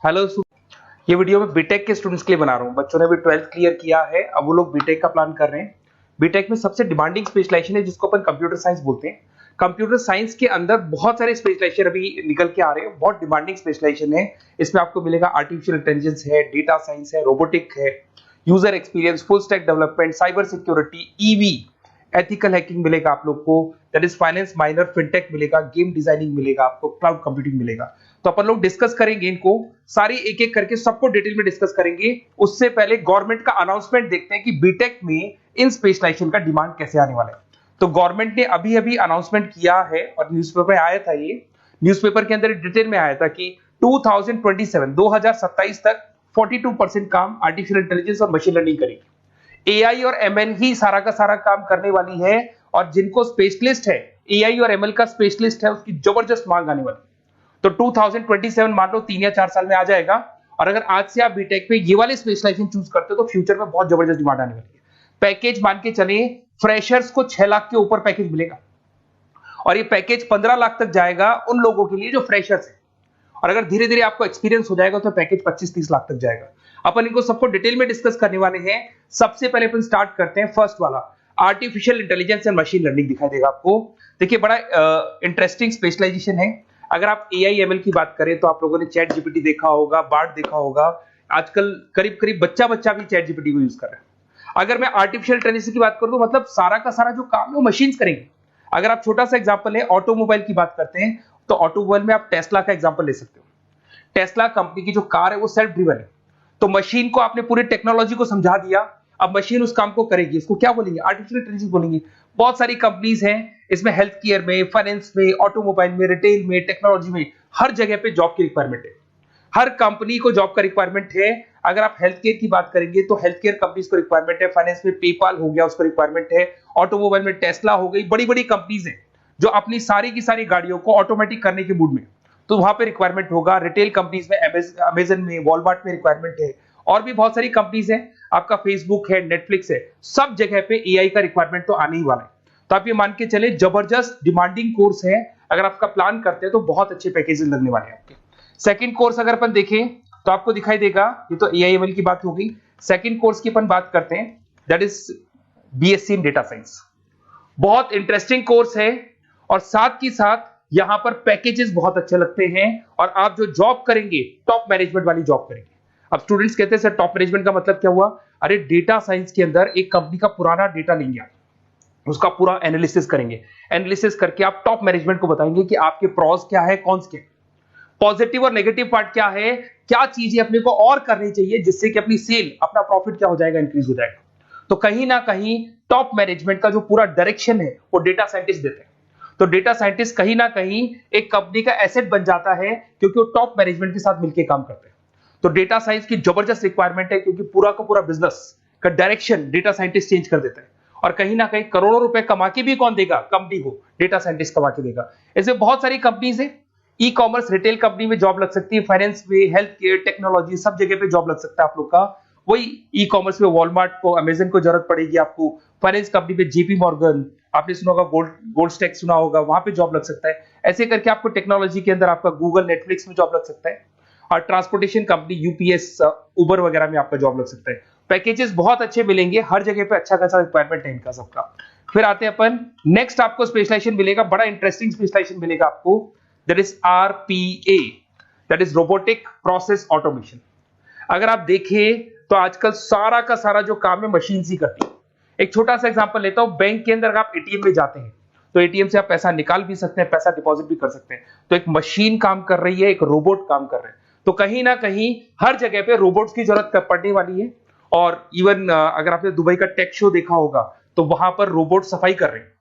Hello ये video मैं BTech के स्टूडेंट्स के लिए बना रहा हूँ। बच्चों ने अभी 12th क्लियर किया है, अब वो लोग बीटेक का प्लान कर रहे हैं। बीटेक में सबसे डिमांडिंग स्पेशलाइजेशन है जिसको अपन कंप्यूटर साइंस बोलते हैं। कंप्यूटर साइंस के अंदर बहुत सारे स्पेशलाइजेशन अभी निकल के आ रहे हैं, बहुत डिमांडिंग स्पेशलाइजेशन है। इसमें आपको मिलेगा आर्टिफिशियल इंटेलिजेंस है, डेटा साइंस है, रोबोटिक है, user experience, full stack development, cyber security, EV, ethical hacking मिलेगा आप लोग को, that is finance minor, fintech मिलेगा, गेम डिजाइनिंग मिलेगा, आपको क्लाउड कंप्यूटिंग मिलेगा। तो अपन लोग डिस्कस करेंगे इनको सारी एक एक करके, सबको डिटेल में डिस्कस करेंगे। उससे पहले गवर्नमेंट का अनाउंसमेंट देखते हैं कि बीटेक में इन स्पेशलाइजेशन का डिमांड कैसे आने वाला है। तो गवर्नमेंट ने अभी अभी अनाउंसमेंट किया है और न्यूज़पेपर में आया था, ये न्यूज़पेपर के अंदर डिटेल में आया था कि 2027 तक 42% काम आर्टिफिशियल इंटेलिजेंस और मशीन लर्निंग करेगी। एआई और एमएल ही सारा का सारा काम करने वाली है, और जिनको स्पेशलिस्ट है, एआई और एमएल का स्पेशलिस्ट है, उसकी जबरदस्त मांग आने वाली। तो 2027 मान लो 3 या 4 साल में आ जाएगा। और अगर आज से आप बीटेक में ये वाले स्पेशलाइजेशन चूज करते हो तो फ्यूचर में बहुत जबरदस्त डिमांड आने वाली है। पैकेज मान के चले, फ्रेशर्स को 6 लाख के ऊपर पैकेज मिलेगा, और ये पैकेज 15 लाख तक जाएगा उन लोगों के लिए जो फ्रेशर्स है। और अगर धीरे धीरे आपको एक्सपीरियंस हो जाएगा तो पैकेज 25-30 लाख तक जाएगा। अपन इनको सबको डिटेल में डिस्कस करने वाले हैं। सबसे पहले अपन स्टार्ट करते हैं फर्स्ट वाला, artificial intelligence and machine learning दिखाई देगा आपको। देखिए बड़ा इंटरेस्टिंग स्पेशलाइजेशन है। अगर आप एआई एमएल की बात करें तो आप लोगों ने चैट जीपीटी देखा होगा, बार्ड देखा होगा। आजकल करीब करीब बच्चा बच्चा भी चैट जीपीटी को यूज कर रहा है। अगर मैं आर्टिफिशियल इंटेलिजेंस की बात करूं तो मतलब सारा का सारा जो काम है वो मशीन्स करेंगे। अगर आप छोटा सा एग्जांपल है, ऑटोमोबाइल की बात करते हैं तो ऑटोमोबाइल में आप टेस्ला का एग्जांपल ले सकते हो। टेस्ला कंपनी की जो कार है वो सेल्फ ड्रिवन है। तो मशीन को आपने पूरी टेक्नोलॉजी को समझा दिया, अब मशीन उस काम को करेगी। इसको क्या बोलेंगे? आर्टिफिशियल इंटेलिजेंस बोलेंगे। बहुत सारी कंपनीज हैं इसमें, हेल्थ केयर में, फाइनेंस में, ऑटोमोबाइल में, रिटेल में, टेक्नोलॉजी में, हर जगह पे जॉब की रिक्वायरमेंट है। हर कंपनी को जॉब का रिक्वायरमेंट है। अगर आप हेल्थ केयर की बात करेंगे तो हेल्थ केयर कंपनीज को रिक्वायरमेंट है, फाइनेंस में पेपाल हो गया उसको रिक्वायरमेंट है, ऑटोमोबाइल में टेस्ला हो गई, बड़ी बड़ी कंपनीज हैं जो अपनी सारी की सारी गाड़ियों को ऑटोमेटिक करने के मूड में, तो वहां पे रिक्वायरमेंट होगा। रिटेल कंपनीज में अमेजन में, वॉलमार्ट में रिक्वायरमेंट है, और भी बहुत सारी कंपनीज हैं, आपका फेसबुक है, नेटफ्लिक्स है, सब जगह पे एआई का रिक्वायरमेंट तो आने ही वाला है। तो आप ये मान के चले जबरदस्त डिमांडिंग कोर्स है। अगर आपका प्लान करते हैं तो बहुत अच्छे पैकेजेस लगने वाले हैं आपके। सेकंड कोर्स अगर अपन देखें तो आपको दिखाई देगा, ये तो एआई एमएल की बात हो गई। सेकंड कोर्स की अपन बात करते हैं, that is BSc in data science. बहुत इंटरेस्टिंग कोर्स है, और साथ ही साथ यहां पर पैकेजेस बहुत अच्छे लगते हैं, और आप जो जॉब करेंगे टॉप मैनेजमेंट वाली जॉब करेंगे। अब स्टूडेंट्स कहते हैं सर टॉप मैनेजमेंट का मतलब क्या हुआ? अरे डेटा साइंस के अंदर एक कंपनी का पुराना डेटा लेंगे आप, उसका पूरा एनालिसिस करेंगे, एनालिसिस करके आप टॉप मैनेजमेंट को बताएंगे कि आपके प्रॉस क्या है, कॉन्स क्या है, पॉजिटिव और नेगेटिव पार्ट क्या है, क्या चीजें अपने को और करनी चाहिए जिससे कि अपनी सेल, अपना प्रॉफिट क्या हो जाएगा, इंक्रीज हो जाएगा। तो कहीं ना कहीं टॉप मैनेजमेंट का जो पूरा डायरेक्शन है वो डेटा साइंटिस्ट देते हैं। तो डेटा साइंटिस्ट कहीं ना कहीं एक कंपनी का एसेट बन जाता है, क्योंकि वो टॉप मैनेजमेंट के साथ मिलकर काम करते हैं। तो डेटा साइंस की जबरदस्त रिक्वायरमेंट है, क्योंकि पूरा का पूरा बिजनेस का डायरेक्शन डेटा साइंटिस्ट चेंज कर देता है। और कहीं ना कहीं करोड़ों रुपए कमा के भी कौन देगा? कंपनी को डेटा साइंटिस्ट कमा के देगा। ऐसे बहुत सारी कंपनीज है, ई कॉमर्स, रिटेल कंपनी में जॉब लग सकती है, फाइनेंस में, हेल्थ केयर, टेक्नोलॉजी, सब जगह पे जॉब लग सकता है आप लोग का। वही ई कॉमर्स में वॉलमार्ट को, अमेजन को जरूरत पड़ेगी आपको। फाइनेंस कंपनी में जेपी मॉर्गन, आपने सुना होगा, गोल्ड स्टैक सुना होगा, वहां पे जॉब लग सकता है। ऐसे करके आपको टेक्नोलॉजी के अंदर आपका गूगल, नेटफ्लिक्स में जॉब लग सकता है। और ट्रांसपोर्टेशन कंपनी, यूपीएस, उबर वगैरह में आपका जॉब लग सकता है। पैकेजेस बहुत अच्छे मिलेंगे, हर जगह पे अच्छा खासा रिक्वायरमेंट है इनका सबका। फिर आते हैं अपन नेक्स्ट, आपको स्पेशलाइजेशन मिलेगा, बड़ा इंटरेस्टिंग स्पेशलाइजेशन मिलेगा आपको, that is RPA, that is robotic process automation. अगर आप देखें तो आजकल सारा का सारा जो काम है मशीन ही करती है। एक छोटा सा एग्जांपल लेता हूं, बैंक के अंदर आप एटीएम में जाते हैं तो एटीएम से आप पैसा निकाल भी सकते हैं, पैसा डिपॉजिट भी कर सकते हैं। तो एक मशीन काम कर रही है, एक रोबोट काम कर रहे हैं। तो कहीं ना कहीं हर जगह पे रोबोट्स की जरूरत पड़ने वाली है। और इवन अगर आपने दुबई का टेक शो देखा होगा तो वहां पर रोबोट सफाई कर रहे हैं।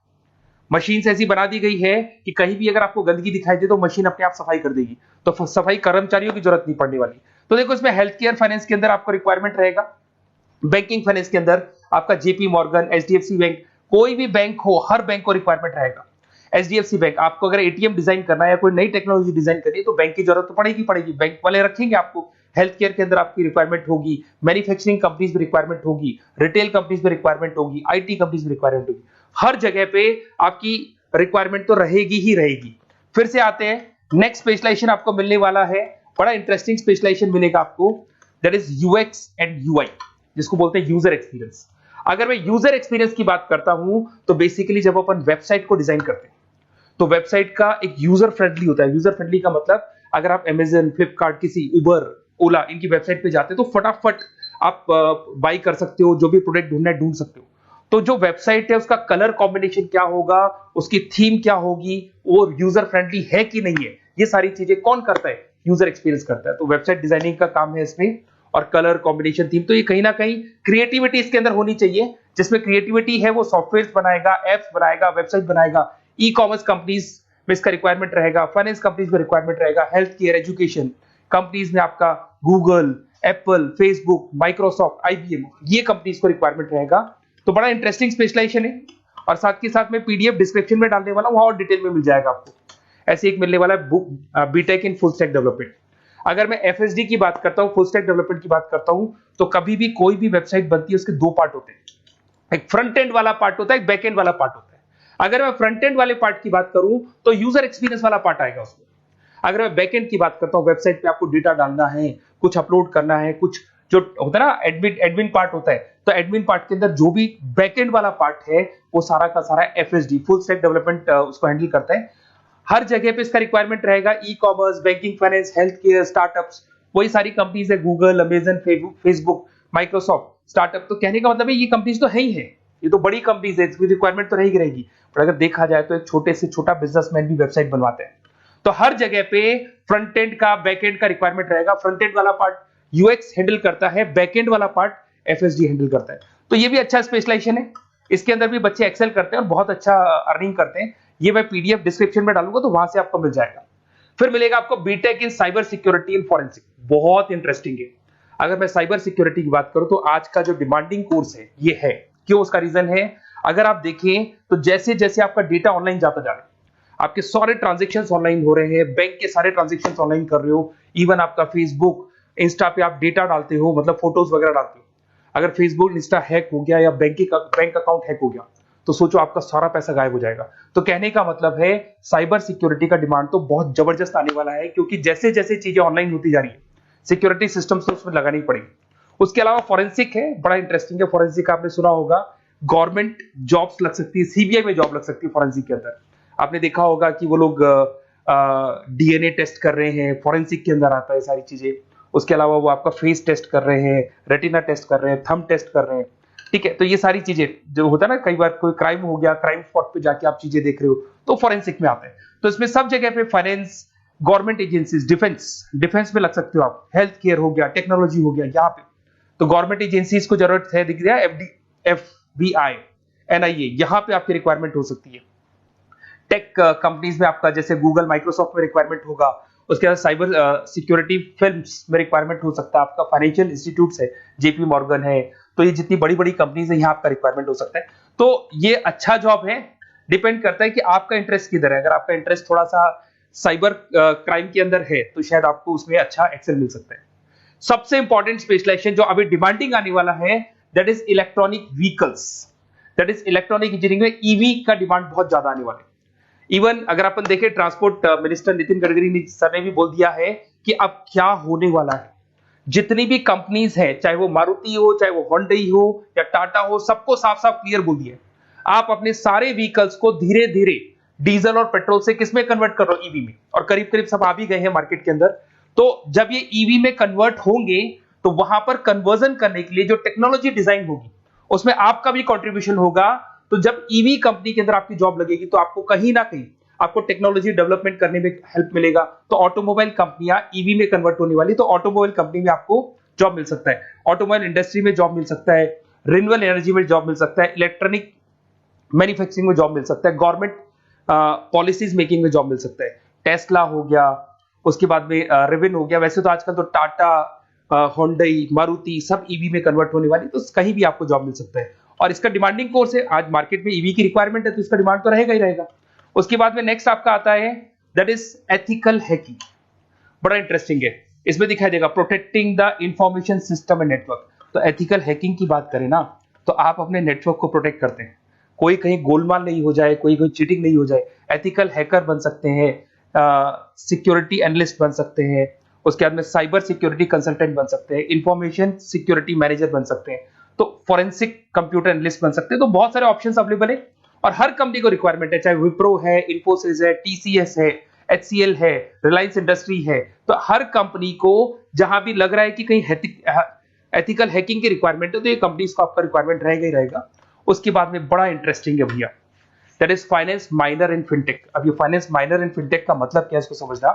मशीन ऐसी बना दी गई है कि कहीं भी अगर आपको गंदगी दिखाई दे तो मशीन अपने आप सफाई कर देगी, तो सफाई कर्मचारियों की जरूरत नहीं पड़ने वाली। तो देखो इसमें हेल्थ केयर, फाइनेंस के अंदर आपको रिक्वायरमेंट रहेगा, बैंकिंग फाइनेंस के अंदर आपका जेपी मॉर्गन, एचडीएफसी बैंक, कोई भी बैंक हो, हर बैंक को रिक्वायरमेंट रहेगा। एचडीएफसी बैंक, आपको अगर एटीएम डिजाइन करना है या कोई नई टेक्नोलॉजी डिजाइन करनी है तो बैंक की जरूरत तो पड़ेगी, बैंक वाले रखेंगे आपको। हेल्थ केयर के अंदर आपकी रिक्वायरमेंट होगी, मैन्युफैक्चरिंग कंपनीज में रिक्वायरमेंट होगी, रिटेल कंपनीज में रिक्वायरमेंट होगी, आईटी कंपनीज में रिक्वायरमेंट होगी। हर जगह पे आपकी रिक्वायरमेंट तो रहेगी ही रहेगी। फिर से आते हैं, नेक्स्ट स्पेशलाइजेशन आपको मिलने वाला है बड़ा इंटरेस्टिंग स्पेशलाइजेशन मिलेगा आपको, that is UX and UI, जिसको बोलते हैं यूजर एक्सपीरियंस। अगर मैं यूजर एक्सपीरियंस की बात करता हूं तो बेसिकली जब अपन वेबसाइट को डिजाइन करते हैं तो वेबसाइट का एक यूजर फ्रेंडली होता है। यूजर फ्रेंडली का मतलब अगर आप अमेजन, फ्लिपकार्ट, किसी उबर, ओला इनकी वेबसाइट पे जाते हो तो फटाफट आप बाई कर सकते हो, जो भी प्रोडक्ट ढूंढना है ढूंढ सकते हो। तो जो वेबसाइट है उसका कलर कॉम्बिनेशन क्या होगा, उसकी थीम क्या होगी, वो यूजर फ्रेंडली है कि नहीं है, ये सारी चीजें कौन करता है, यूजर एक्सपीरियंस करता है। तो वेबसाइट डिजाइनिंग का काम है इसमें, और कलर कॉम्बिनेशन, थीम, तो ये कहीं ना कहीं क्रिएटिविटी इसके अंदर होनी चाहिए। जिसमें क्रिएटिविटी है वो सॉफ्टवेयर बनाएगा, एप्स बनाएगा, वेबसाइट बनाएगा। ई कॉमर्स कंपनीज में इसका रिक्वायरमेंट रहेगा, फाइनेंस कंपनीज में रिक्वायरमेंट रहेगा, हेल्थ केयर, एजुकेशन कंपनीज में आपका Google, Apple, Facebook, Microsoft, IBM, ये कंपनीज को रिक्वायरमेंट रहेगा। तो बड़ा इंटरेस्टिंग स्पेशलाइजेशन है, और साथ के साथ में पीडीएफ डिस्क्रिप्शन में डालने वाला हूं, और डिटेल में मिल जाएगा आपको। ऐसे एक मिलने वाला है book, BTech in full stack development. अगर मैं एफएसडी की बात करता हूं, फुल स्टैक डेवलपमेंट की बात करता हूं, तो कभी भी कोई भी वेबसाइट बनती है उसके दो पार्ट होते हैं, एक फ्रंट एंड वाला पार्ट होता है, एक बैक एंड वाला पार्ट होता है। अगर मैं फ्रंट एंड वाले पार्ट की बात करूं तो यूजर एक्सपीरियंस वाला पार्ट आएगा उसमें। अगर मैं बैक एंड की बात करता हूं, वेबसाइट पे आपको डेटा डालना है, कुछ अपलोड करना है, कुछ जो होता है ना एडमिन पार्ट होता है, तो एडमिन पार्ट के अंदर जो भी बैक एंड वाला पार्ट है वो सारा का सारा एफएसडी, फुल स्टैक डेवलपमेंट, उसको हैंडल करता है। हर जगह पे इसका रिक्वायरमेंट रहेगा। E commerce, banking, finance, health care, startups, वही सारी कंपनीज है, Google, Amazon, Facebook, Microsoft, startup. तो कहने का मतलब है ये कंपनीज तो है ही है, ये तो बड़ी कंपनीज है, इसकी रिक्वायरमेंट तो रहेगी। पर अगर देखा जाए तो एक छोटे से छोटा बिजनेसमैन भी वेबसाइट बनवाते हैं। तो हर जगह पे फ्रंट एंड का, बैक एंड का रिक्वायरमेंट रहेगा। फ्रंट एंड वाला पार्ट यूएक्स हैंडल करता है, बैक एंड वाला पार्ट एफएसडी हैंडल करता है। तो ये भी अच्छा स्पेशलाइजेशन है, इसके अंदर भी बच्चे एक्सेल करते हैं और बहुत अच्छा अर्निंग करते हैं। ये मैं पीडीएफ डिस्क्रिप्शन में डालूंगा तो वहां से आपको मिल जाएगा। फिर मिलेगा आपको BTech in cyber security and forensic, बहुत इंटरेस्टिंग है। अगर मैं साइबर सिक्योरिटी की बात करूं तो आज का जो डिमांडिंग कोर्स है ये है, क्यों, उसका रीजन है, अगर आप देखें तो जैसे जैसे आपका डेटा ऑनलाइन जाता जा रहा है, आपके सारे ट्रांजेक्शन्स ऑनलाइन हो रहे हैं, बैंक के सारे ट्रांजेक्शन्स ऑनलाइन कर रहे हो, इवन आपका फेसबुक, इंस्टा पे आप डेटा डालते हो, मतलब फोटोज वगैरह डालते हो। अगर फेसबुक, इंस्टा हैक हो गया या बैंक अकाउंट हैक हो गया तो सोचो आपका सारा पैसा गायब हो जाएगा। तो कहने का मतलब है साइबर सिक्योरिटी का डिमांड तो बहुत जबरदस्त आने वाला है, क्योंकि जैसे जैसे चीजें ऑनलाइन होती जा रही है सिक्योरिटी सिस्टम्स तो उसमें लगानी पड़ेगी। उसके अलावा फॉरेंसिक है, बड़ा इंटरेस्टिंग है। फॉरेंसिक आपने सुना होगा, गवर्नमेंट जॉब्स लग सकती है, सीबीआई में जॉब लग सकती है फॉरेंसिक के अंदर। आपने देखा होगा कि वो लोग डीएनए टेस्ट कर रहे हैं, फॉरेंसिक के अंदर आता है सारी चीजें। उसके अलावा वो आपका फेस टेस्ट कर रहे हैं, रेटिना टेस्ट कर रहे हैं, थंब टेस्ट कर रहे हैं, ठीक है। तो ये सारी चीजें जो होता है ना, कई बार कोई क्राइम हो गया, क्राइम स्पॉट पे जाके आप चीजें देख रहे हो तो फॉरेंसिक में आता है। तो इसमें सब जगह पे फाइनेंस, गवर्नमेंट एजेंसीज, डिफेंस में लग सकते हो आप, हेल्थ केयर हो गया, टेक्नोलॉजी हो गया, यहाँ पे तो गवर्नमेंट एजेंसीज को जरूरत है, दिख रहा है, एफबीआई, एनआईए, यहाँ पे आपकी रिक्वायरमेंट हो सकती है। टेक कंपनीज में आपका जैसे गूगल, माइक्रोसॉफ्ट में रिक्वायरमेंट होगा। उसके बाद साइबर सिक्योरिटी फिल्म्स में रिक्वायरमेंट हो सकता है आपका, फाइनेंशियल इंस्टीट्यूट्स है, जेपी मॉर्गन है, तो ये जितनी बड़ी बड़ी कंपनीज है यहाँ आपका रिक्वायरमेंट हो सकता है। तो ये अच्छा जॉब है, डिपेंड करता है कि आपका इंटरेस्ट किधर है। अगर आपका इंटरेस्ट थोड़ा सा साइबर क्राइम के अंदर है तो शायद आपको उसमें अच्छा एक्सेल मिल सकता है। सबसे इंपॉर्टेंट स्पेशलाइजेशन जो अभी डिमांडिंग आने वाला है, that is electronic vehicles, that is electronic engineering में ईवी का डिमांड बहुत ज्यादा आने वाला है। इवन अगर अपन देखें, transport minister Nitin Gadkari sir ने भी बोल दिया है कि अब क्या होने वाला है, जितनी भी कंपनीज है, चाहे वो मारुति हो, चाहे वो होंडई हो या टाटा हो, सबको साफ साफ क्लियर बोल दिया, आप अपने सारे व्हीकल्स को धीरे धीरे डीजल और पेट्रोल से किसमें कन्वर्ट कर रहे हो, ईवी में। और करीब करीब सब आ भी गए हैं मार्केट के अंदर। तो जब ये ईवी में कन्वर्ट होंगे तो वहां पर कन्वर्जन करने के लिए जो टेक्नोलॉजी डिजाइन होगी उसमें आपका भी कंट्रीब्यूशन होगा। तो जब ईवी कंपनी के अंदर आपकी जॉब लगेगी तो आपको कहीं ना कहीं आपको टेक्नोलॉजी डेवलपमेंट करने में हेल्प मिलेगा। तो ऑटोमोबाइल कंपनियां ईवी में कन्वर्ट होने वाली, तो ऑटोमोबाइल कंपनी में आपको जॉब मिल सकता है, ऑटोमोबाइल इंडस्ट्री में जॉब मिल सकता है, रिन्यूएबल एनर्जी में जॉब मिल सकता है, इलेक्ट्रॉनिक मैन्युफैक्चरिंग में जॉब मिल सकता है, गवर्नमेंट पॉलिसीज मेकिंग में जॉब मिल सकता है, टेस्ला हो गया, उसके बाद में रिविन हो गया। वैसे तो आजकल तो टाटा, होंडई, मारुति सब ईवी में कन्वर्ट होने वाली, तो कहीं भी आपको जॉब मिल सकता है। और इसका डिमांडिंग कोर्स है, आज मार्केट में ईवी की रिक्वायरमेंट है तो इसका डिमांड तो रहेगा ही रहेगा। उसके बाद में नेक्स्ट आपका आता है दैट इज एथिकल हैकिंग, बड़ा इंटरेस्टिंग है। इसमें दिखाई देगा protecting the information system and network. तो एथिकल हैकिंग की बात करें ना, तो आप अपने नेटवर्क को प्रोटेक्ट करते हैं, कोई कहीं गोलमाल नहीं हो जाए, कोई चीटिंग नहीं हो जाए। एथिकल हैकर बन सकते हैं, सिक्योरिटी एनालिस्ट बन सकते हैं, उसके बाद में साइबर सिक्योरिटी कंसल्टेंट बन सकते हैं, इंफॉर्मेशन सिक्योरिटी मैनेजर बन सकते हैं, तो फॉरेंसिक कंप्यूटर एनालिस्ट बन सकते हैं। तो बहुत सारे ऑप्शंस अवेलेबल है और हर कंपनी को रिक्वायरमेंट है, चाहे विप्रो है, इन्फोसिस है, टीसीएस है, एचसीएल है, रिलायंस इंडस्ट्री है। तो हर कंपनी को जहां भी लग रहा है कि कहीं एथिकल हैकिंग की रिक्वायरमेंट है तो ये कंपनीज को आपका रिक्वायरमेंट रहेगा ही रहेगा। उसके बाद में बड़ा इंटरेस्टिंग है भैया, that is finance minor in fintech. अब ये फाइनेंस माइनर इन फिनटेक का मतलब क्या है इसको समझना।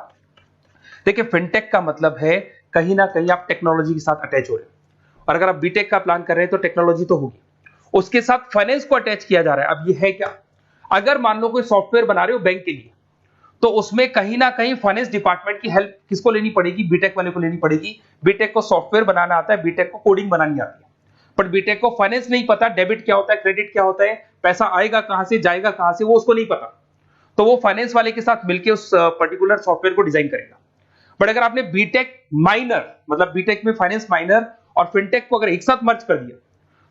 देखिए फिनटेक का मतलब है कहीं ना कहीं आप टेक्नोलॉजी के साथ अटैच हो रहे हो, और अगर आप बीटेक का प्लान कर रहे हैं तो टेक्नोलॉजी तो होगी, उसके साथ फाइनेंस को अटैच किया जा रहा है। अब ये है क्या, अगर मान लो कोई सॉफ्टवेयर बना रहे हो बैंक के लिए, तो उसमें कहीं ना कहीं फाइनेंस डिपार्टमेंट की हेल्प किसको लेनी पड़ेगी, बीटेक वाले को लेनी पड़ेगी। बीटेक को सॉफ्टवेयर बनाना आता है, बीटेक को कोडिंग बनानी आती है, बट बीटेक को फाइनेंस नहीं पता, डेबिट क्या होता है, क्रेडिट क्या होता है, पैसा आएगा कहां से, जाएगा कहां से, वो उसको नहीं पता। तो वो फाइनेंस वाले के साथ मिलकर उस पर्टिकुलर सॉफ्टवेयर को डिजाइन करेगा। बट अगर आपने बीटेक माइनर, मतलब बीटेक में फाइनेंस माइनर और फिनटेक को अगर एक साथ मर्ज कर दिया,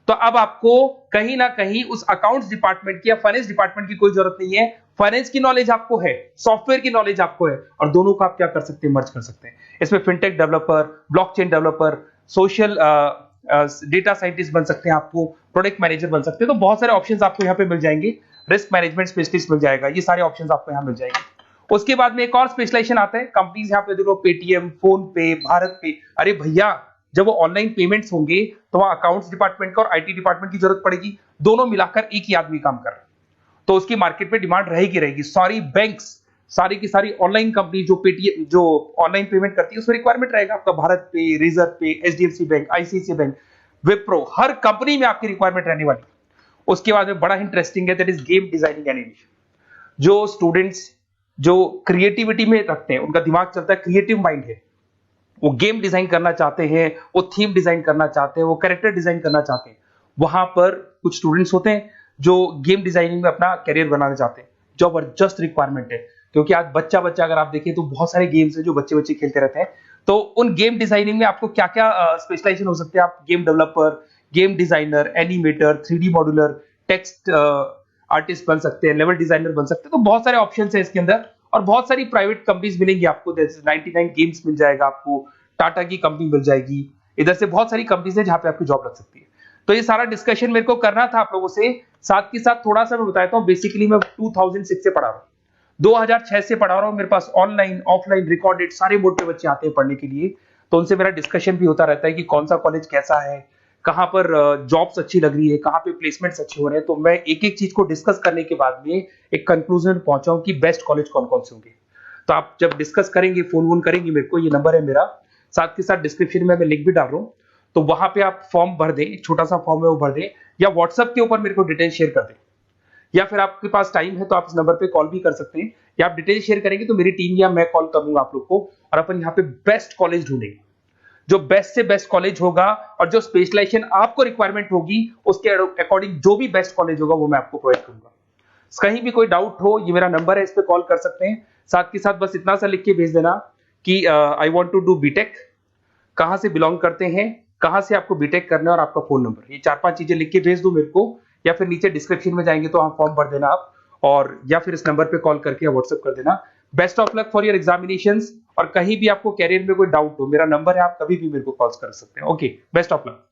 तो अब आपको कहीं ना कहीं उस अकाउंट्स डिपार्टमेंट की या फाइनेंस डिपार्टमेंट की कोई जरूरत नहीं है। फाइनेंस की नॉलेज आपको है, सॉफ्टवेयर की नॉलेज आपको है, और दोनों को आप क्या कर सकते हैं, मर्ज कर सकते हैं। इसमें fintech developer, blockchain developer, social data scientist बन सकते हैं, आपको प्रोडक्ट मैनेजर बन सकते हैं। तो बहुत सारे ऑप्शंस आपको यहाँ पे मिल जाएंगे, रिस्क मैनेजमेंट स्पेशलिस्ट मिल जाएगा, ये सारे ऑप्शंस आपको यहाँ मिल जाएंगे। उसके बाद में एक और स्पेशलाइजेशन आता है, कंपनीज यहाँ पे देखो पेटीएम, फोन पे, भारत पे। अरे भैया जब वो ऑनलाइन पेमेंट्स होंगे तो वहां अकाउंट्स डिपार्टमेंट का और आईटी डिपार्टमेंट की जरूरत पड़ेगी, दोनों मिलाकर एक ही आदमी काम कर रहा है, तो उसकी मार्केट में डिमांड रहेगी रहेगी। सारी बैंक्स, सारी की सारी ऑनलाइन कंपनी जो पेटीएम, जो ऑनलाइन पेमेंट करती है, उसमें रिक्वायरमेंट रहेगा आपका भारत पे, Razorpay, HDFC bank, ICICI bank, Wipro, हर कंपनी में आपकी रिक्वायरमेंट रहने वाली। उसके बाद में बड़ा इंटरेस्टिंग है, that is game designing animation. जो स्टूडेंट्स जो क्रिएटिविटी में रखते हैं, उनका दिमाग चलता है, क्रिएटिव माइंड है, वो गेम डिजाइन करना चाहते हैं, वो थीम डिजाइन करना चाहते हैं, वो कैरेक्टर डिजाइन करना चाहते हैं, वहां पर कुछ स्टूडेंट्स होते हैं जो गेम डिजाइनिंग में अपना करियर बनाना चाहते हैं। जबरदस्त रिक्वायरमेंट है, क्योंकि आज बच्चा बच्चा अगर आप देखें तो बहुत सारे गेम्स हैं जो बच्चे बच्चे खेलते रहते हैं। तो उन गेम डिजाइनिंग में आपको क्या क्या स्पेशलाइजेशन हो सकते हैं, आप game developer, game designer, animator, 3D modular, text artist बन सकते हैं, लेवल डिजाइनर बन सकते हैं। तो बहुत सारे ऑप्शन है इसके अंदर, और बहुत सारी प्राइवेट कंपनीज मिलेंगी आपको, जैसे 99 गेम्स मिल जाएगा आपको, टाटा की कंपनी मिल जाएगी, इधर से बहुत सारी कंपनीज है जहां पे आपकी जॉब लग सकती है। तो ये सारा डिस्कशन मेरे को करना था आप लोगों से, साथ के साथ थोड़ा सा मैं बताता हूँ। बेसिकली मैं 2006 से पढ़ा रहा हूँ, 2006 से पढ़ा रहा हूँ। मेरे पास ऑनलाइन ऑफलाइन रिकॉर्डेड सारे बोर्ड पे बच्चे आते हैं पढ़ने के लिए, तो उनसे मेरा डिस्कशन भी होता रहता है कि कौन सा कॉलेज कैसा है, कहाँ पर जॉब्स अच्छी लग रही है, कहाँ पे प्लेसमेंट्स अच्छे हो रहे हैं। तो मैं एक एक चीज को डिस्कस करने के बाद में एक कंक्लूजन पहुंचा हूं कि बेस्ट कॉलेज कौन कौन से होंगे। तो आप जब डिस्कस करेंगे, फोन वोन करेंगे मेरे को, ये नंबर है मेरा, साथ के साथ डिस्क्रिप्शन में मैं लिंक भी डाल रहा हूँ, तो वहां पे आप फॉर्म भर दें, एक छोटा सा फॉर्म है वो भर दें, या व्हाट्सएप के ऊपर मेरे को डिटेल शेयर कर दें, या फिर आपके पास टाइम है तो आप इस नंबर पे कॉल भी कर सकते हैं, या आप डिटेल शेयर करेंगे तो मेरी टीम या मैं कॉल करूंगा आप लोग को, और अपन यहाँ पे बेस्ट कॉलेज ढूंढेंगे, जो बेस्ट से बेस्ट कॉलेज होगा, और जो स्पेशलाइजेशन आपको रिक्वायरमेंट होगी उसके अकॉर्डिंग जो भी बेस्ट कॉलेज होगा वो मैं आपको प्रोवाइड करूंगा। कहीं भी कोई डाउट हो, ये मेरा नंबर है, इस पे कॉल कर सकते हैं। साथ के साथ बस इतना सा लिख के भेज देना कि I want to do BTech, कहां से बिलोंग करते हैं, कहां से आपको बीटेक करना है, और आपका फोन नंबर, ये 4-5 चीजें लिख के भेज दो मेरे को, या फिर नीचे डिस्क्रिप्शन में जाएंगे तो वहां फॉर्म भर देना आप, और या फिर इस नंबर पे कॉल करके या व्हाट्सएप कर देना। Best of luck for your examinations, और कहीं भी आपको कैरियर में कोई डाउट हो, मेरा नंबर है, आप कभी भी मेरे को कॉल कर सकते हैं। Okay, best of luck.